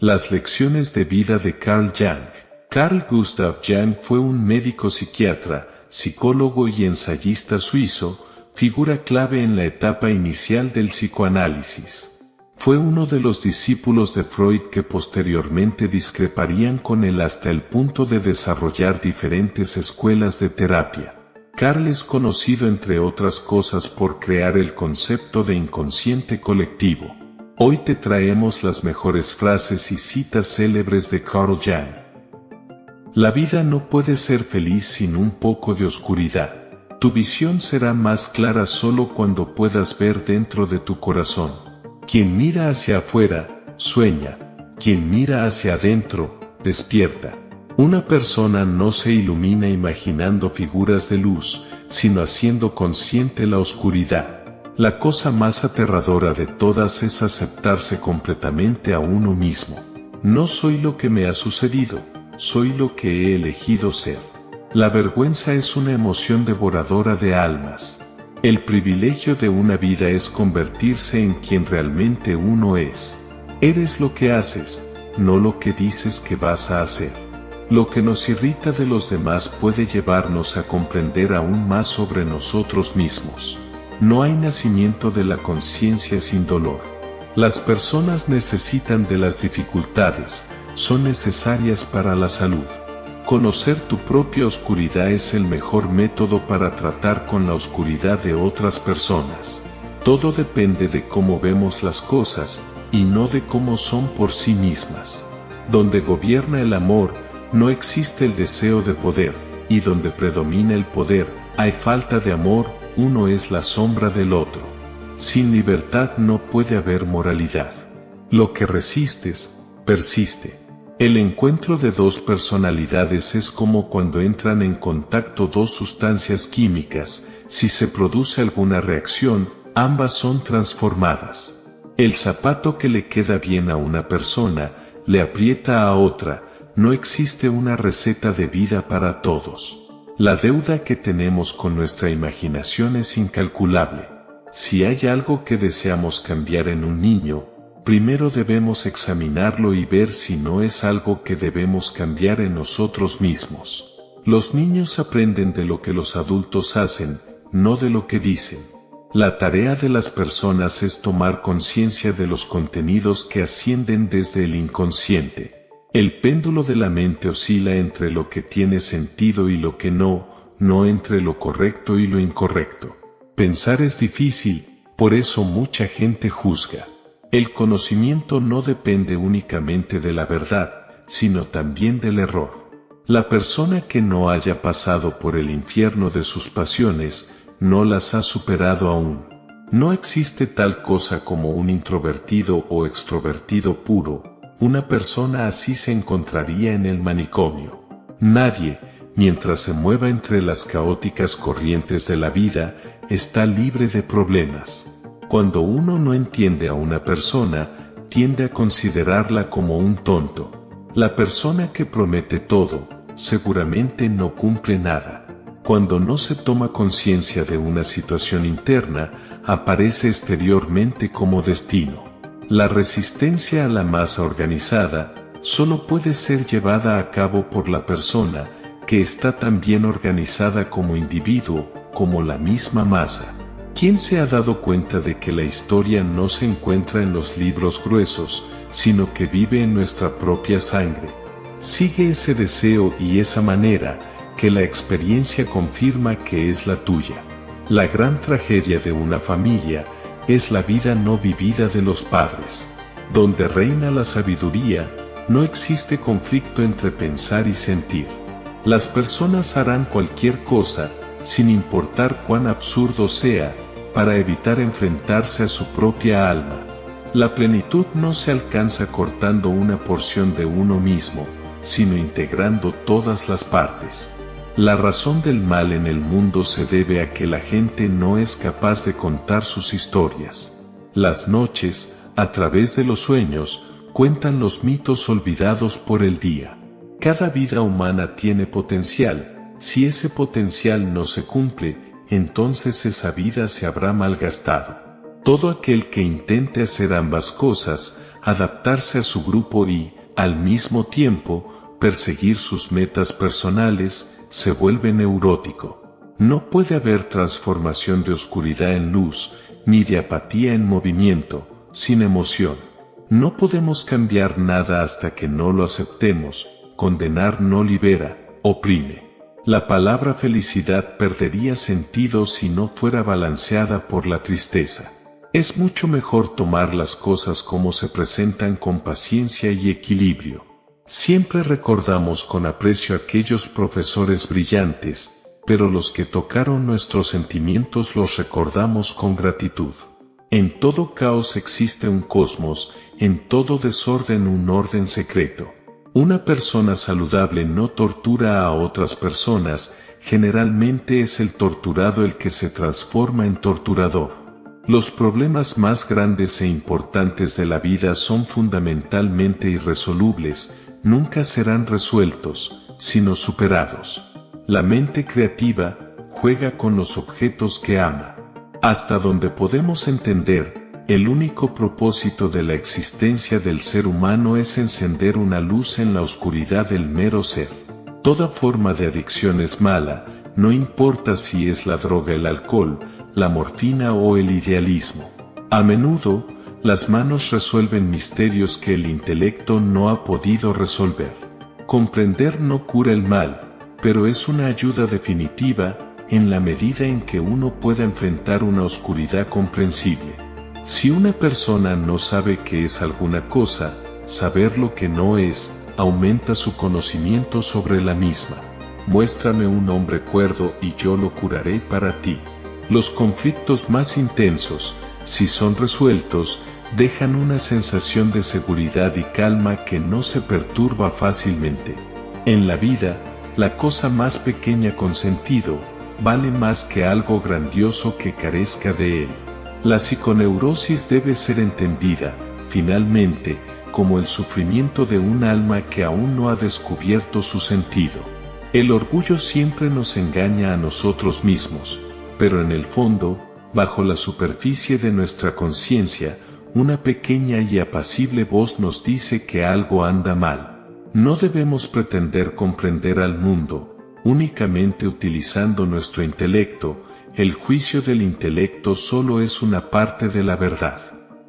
Las lecciones de vida de Carl Jung. Carl Gustav Jung fue un médico psiquiatra, psicólogo y ensayista suizo, figura clave en la etapa inicial del psicoanálisis. Fue uno de los discípulos de Freud que posteriormente discreparían con él hasta el punto de desarrollar diferentes escuelas de terapia. Carl es conocido entre otras cosas por crear el concepto de inconsciente colectivo. Hoy te traemos las mejores frases y citas célebres de Carl Jung. La vida no puede ser feliz sin un poco de oscuridad. Tu visión será más clara solo cuando puedas ver dentro de tu corazón. Quien mira hacia afuera, sueña. Quien mira hacia adentro, despierta. Una persona no se ilumina imaginando figuras de luz, sino haciendo consciente la oscuridad. La cosa más aterradora de todas es aceptarse completamente a uno mismo. No soy lo que me ha sucedido, soy lo que he elegido ser. La vergüenza es una emoción devoradora de almas. El privilegio de una vida es convertirse en quien realmente uno es. Eres lo que haces, no lo que dices que vas a hacer. Lo que nos irrita de los demás puede llevarnos a comprender aún más sobre nosotros mismos. No hay nacimiento de la conciencia sin dolor. Las personas necesitan de las dificultades, son necesarias para la salud. Conocer tu propia oscuridad es el mejor método para tratar con la oscuridad de otras personas. Todo depende de cómo vemos las cosas, y no de cómo son por sí mismas. Donde gobierna el amor, no existe el deseo de poder, y donde predomina el poder, hay falta de amor. Uno es la sombra del otro. Sin libertad no puede haber moralidad. Lo que resistes, persiste. El encuentro de dos personalidades es como cuando entran en contacto dos sustancias químicas. Si se produce alguna reacción, ambas son transformadas. El zapato que le queda bien a una persona, le aprieta a otra. No existe una receta de vida para todos. La deuda que tenemos con nuestra imaginación es incalculable. Si hay algo que deseamos cambiar en un niño, primero debemos examinarlo y ver si no es algo que debemos cambiar en nosotros mismos. Los niños aprenden de lo que los adultos hacen, no de lo que dicen. La tarea de las personas es tomar conciencia de los contenidos que ascienden desde el inconsciente. El péndulo de la mente oscila entre lo que tiene sentido y lo que no entre lo correcto y lo incorrecto. Pensar es difícil, por eso mucha gente juzga. El conocimiento no depende únicamente de la verdad, sino también del error. La persona que no haya pasado por el infierno de sus pasiones, no las ha superado aún. No existe tal cosa como un introvertido o extrovertido puro. Una persona así se encontraría en el manicomio. Nadie, mientras se mueva entre las caóticas corrientes de la vida, está libre de problemas. Cuando uno no entiende a una persona, tiende a considerarla como un tonto. La persona que promete todo, seguramente no cumple nada. Cuando no se toma conciencia de una situación interna, aparece exteriormente como destino. La resistencia a la masa organizada solo puede ser llevada a cabo por la persona que está tan bien organizada como individuo, como la misma masa. ¿Quién se ha dado cuenta de que la historia no se encuentra en los libros gruesos, sino que vive en nuestra propia sangre? Sigue ese deseo y esa manera, que la experiencia confirma que es la tuya. La gran tragedia de una familia es la vida no vivida de los padres. Donde reina la sabiduría, no existe conflicto entre pensar y sentir. Las personas harán cualquier cosa, sin importar cuán absurdo sea, para evitar enfrentarse a su propia alma. La plenitud no se alcanza cortando una porción de uno mismo, sino integrando todas las partes. La razón del mal en el mundo se debe a que la gente no es capaz de contar sus historias. Las noches, a través de los sueños, cuentan los mitos olvidados por el día. Cada vida humana tiene potencial. Si ese potencial no se cumple, entonces esa vida se habrá malgastado. Todo aquel que intente hacer ambas cosas, adaptarse a su grupo y, al mismo tiempo, perseguir sus metas personales, se vuelve neurótico. No puede haber transformación de oscuridad en luz, ni de apatía en movimiento, sin emoción. No podemos cambiar nada hasta que no lo aceptemos. Condenar no libera, oprime. La palabra felicidad perdería sentido si no fuera balanceada por la tristeza. Es mucho mejor tomar las cosas como se presentan con paciencia y equilibrio. Siempre recordamos con aprecio a aquellos profesores brillantes, pero los que tocaron nuestros sentimientos los recordamos con gratitud. En todo caos existe un cosmos, en todo desorden un orden secreto. Una persona saludable no tortura a otras personas, generalmente es el torturado el que se transforma en torturador. Los problemas más grandes e importantes de la vida son fundamentalmente irresolubles, nunca serán resueltos, sino superados. La mente creativa juega con los objetos que ama. Hasta donde podemos entender, el único propósito de la existencia del ser humano es encender una luz en la oscuridad del mero ser. Toda forma de adicción es mala, no importa si es la droga, el alcohol, la morfina o el idealismo. A menudo, las manos resuelven misterios que el intelecto no ha podido resolver. Comprender no cura el mal, pero es una ayuda definitiva, en la medida en que uno pueda enfrentar una oscuridad comprensible. Si una persona no sabe qué es alguna cosa, saber lo que no es, aumenta su conocimiento sobre la misma. Muéstrame un hombre cuerdo y yo lo curaré para ti. Los conflictos más intensos, si son resueltos, dejan una sensación de seguridad y calma que no se perturba fácilmente. En la vida, la cosa más pequeña con sentido, vale más que algo grandioso que carezca de él. La psiconeurosis debe ser entendida, finalmente, como el sufrimiento de un alma que aún no ha descubierto su sentido. El orgullo siempre nos engaña a nosotros mismos, pero en el fondo, bajo la superficie de nuestra conciencia, una pequeña y apacible voz nos dice que algo anda mal. No debemos pretender comprender al mundo, únicamente utilizando nuestro intelecto. El juicio del intelecto solo es una parte de la verdad.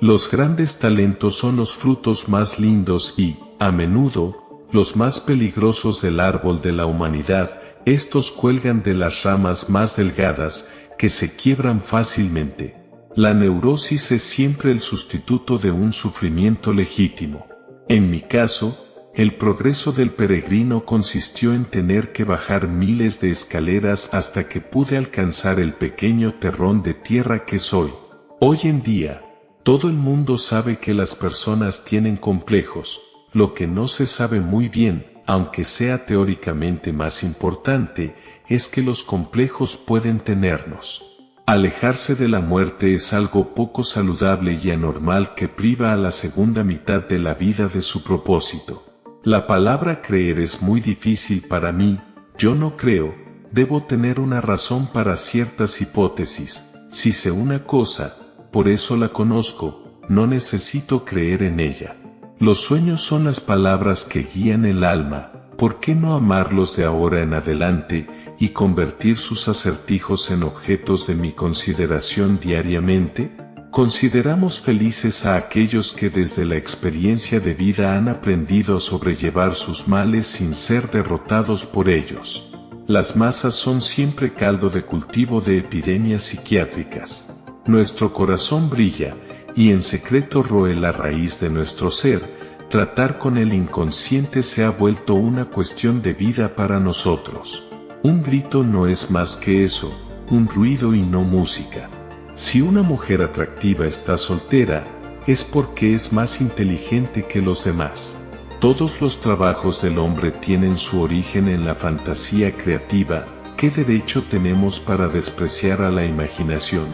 Los grandes talentos son los frutos más lindos y, a menudo, los más peligrosos del árbol de la humanidad. Estos cuelgan de las ramas más delgadas, que se quiebran fácilmente. La neurosis es siempre el sustituto de un sufrimiento legítimo. En mi caso, el progreso del peregrino consistió en tener que bajar miles de escaleras hasta que pude alcanzar el pequeño terrón de tierra que soy. Hoy en día, todo el mundo sabe que las personas tienen complejos. Lo que no se sabe muy bien, aunque sea teóricamente más importante, es que los complejos pueden tenernos. Alejarse de la muerte es algo poco saludable y anormal que priva a la segunda mitad de la vida de su propósito. La palabra creer es muy difícil para mí. Yo no creo, debo tener una razón para ciertas hipótesis. Si sé una cosa, por eso la conozco, no necesito creer en ella. Los sueños son las palabras que guían el alma. ¿Por qué no amarlos de ahora en adelante y convertir sus acertijos en objetos de mi consideración diariamente? Consideramos felices a aquellos que desde la experiencia de vida han aprendido a sobrellevar sus males sin ser derrotados por ellos. Las masas son siempre caldo de cultivo de epidemias psiquiátricas. Nuestro corazón brilla, y en secreto roe la raíz de nuestro ser. Tratar con el inconsciente se ha vuelto una cuestión de vida para nosotros. Un grito no es más que eso, un ruido y no música. Si una mujer atractiva está soltera, es porque es más inteligente que los demás. Todos los trabajos del hombre tienen su origen en la fantasía creativa. ¿Qué derecho tenemos para despreciar a la imaginación?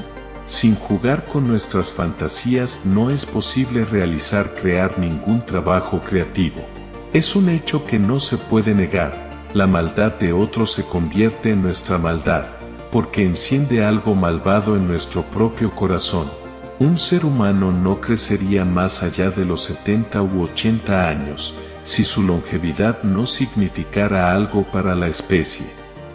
Sin jugar con nuestras fantasías no es posible crear ningún trabajo creativo. Es un hecho que no se puede negar. La maldad de otro se convierte en nuestra maldad, porque enciende algo malvado en nuestro propio corazón. Un ser humano no crecería más allá de los 70 u 80 años, si su longevidad no significara algo para la especie.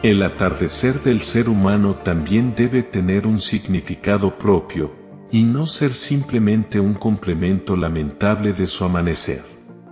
El atardecer del ser humano también debe tener un significado propio, y no ser simplemente un complemento lamentable de su amanecer.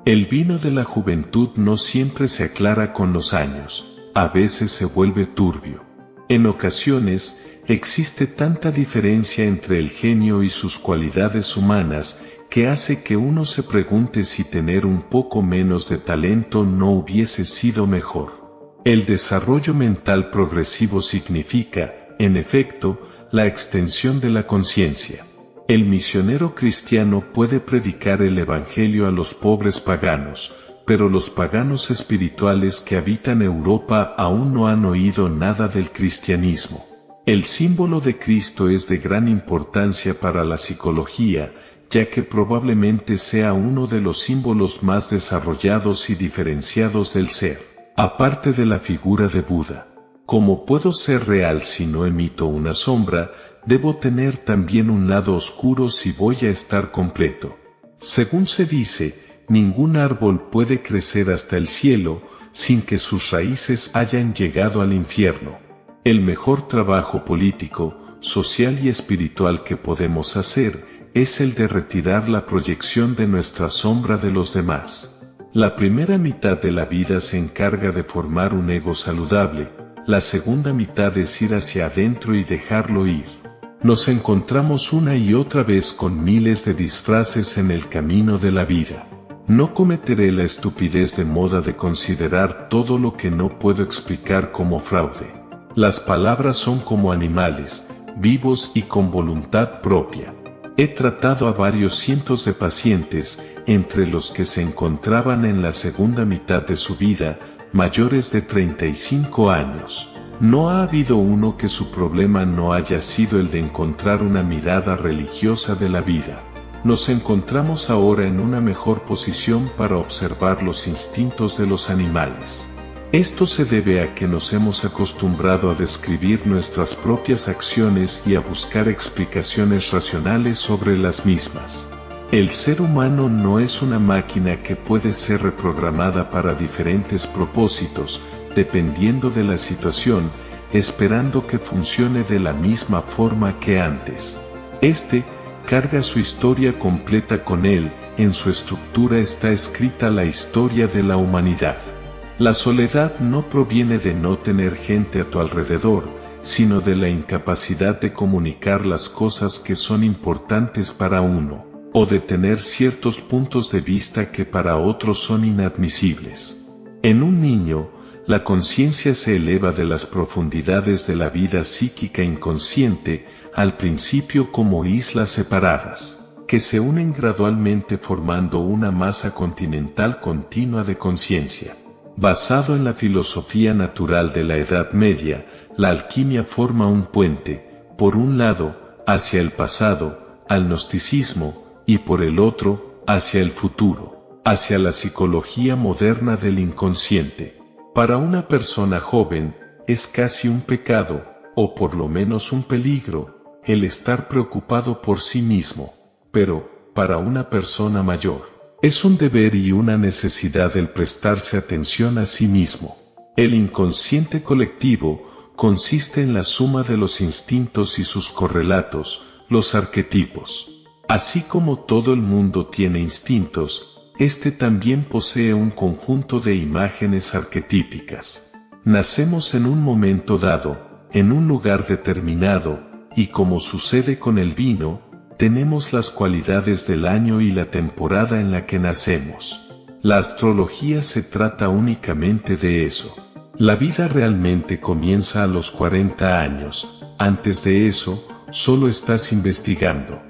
El vino de la juventud no siempre se aclara con los años, a veces se vuelve turbio. En ocasiones, existe tanta diferencia entre el genio y sus cualidades humanas, que hace que uno se pregunte si tener un poco menos de talento no hubiese sido mejor. El desarrollo mental progresivo significa, en efecto, la extensión de la conciencia. El misionero cristiano puede predicar el evangelio a los pobres paganos, pero los paganos espirituales que habitan Europa aún no han oído nada del cristianismo. El símbolo de Cristo es de gran importancia para la psicología, ya que probablemente sea uno de los símbolos más desarrollados y diferenciados del ser, aparte de la figura de Buda. Como puedo ser real si no emito una sombra, debo tener también un lado oscuro si voy a estar completo. Según se dice, ningún árbol puede crecer hasta el cielo, sin que sus raíces hayan llegado al infierno. El mejor trabajo político, social y espiritual que podemos hacer, es el de retirar la proyección de nuestra sombra de los demás. La primera mitad de la vida se encarga de formar un ego saludable, la segunda mitad es ir hacia adentro y dejarlo ir. Nos encontramos una y otra vez con miles de disfraces en el camino de la vida. No cometeré la estupidez de moda de considerar todo lo que no puedo explicar como fraude. Las palabras son como animales, vivos y con voluntad propia. He tratado a varios cientos de pacientes, entre los que se encontraban en la segunda mitad de su vida, mayores de 35 años. No ha habido uno que su problema no haya sido el de encontrar una mirada religiosa de la vida. Nos encontramos ahora en una mejor posición para observar los instintos de los animales. Esto se debe a que nos hemos acostumbrado a describir nuestras propias acciones y a buscar explicaciones racionales sobre las mismas. El ser humano no es una máquina que puede ser reprogramada para diferentes propósitos, dependiendo de la situación, esperando que funcione de la misma forma que antes. Este carga su historia completa con él, en su estructura está escrita la historia de la humanidad. La soledad no proviene de no tener gente a tu alrededor, sino de la incapacidad de comunicar las cosas que son importantes para uno, o de tener ciertos puntos de vista que para otros son inadmisibles. En un niño, la conciencia se eleva de las profundidades de la vida psíquica inconsciente, al principio como islas separadas, que se unen gradualmente formando una masa continental continua de conciencia. Basado en la filosofía natural de la Edad Media, la alquimia forma un puente, por un lado, hacia el pasado, al gnosticismo, y por el otro, hacia el futuro, hacia la psicología moderna del inconsciente. Para una persona joven, es casi un pecado, o por lo menos un peligro, el estar preocupado por sí mismo, pero, para una persona mayor, es un deber y una necesidad el prestarse atención a sí mismo. El inconsciente colectivo consiste en la suma de los instintos y sus correlatos, los arquetipos. Así como todo el mundo tiene instintos, este también posee un conjunto de imágenes arquetípicas. Nacemos en un momento dado, en un lugar determinado, y como sucede con el vino, tenemos las cualidades del año y la temporada en la que nacemos. La astrología se trata únicamente de eso. La vida realmente comienza a los 40 años, antes de eso, solo estás investigando.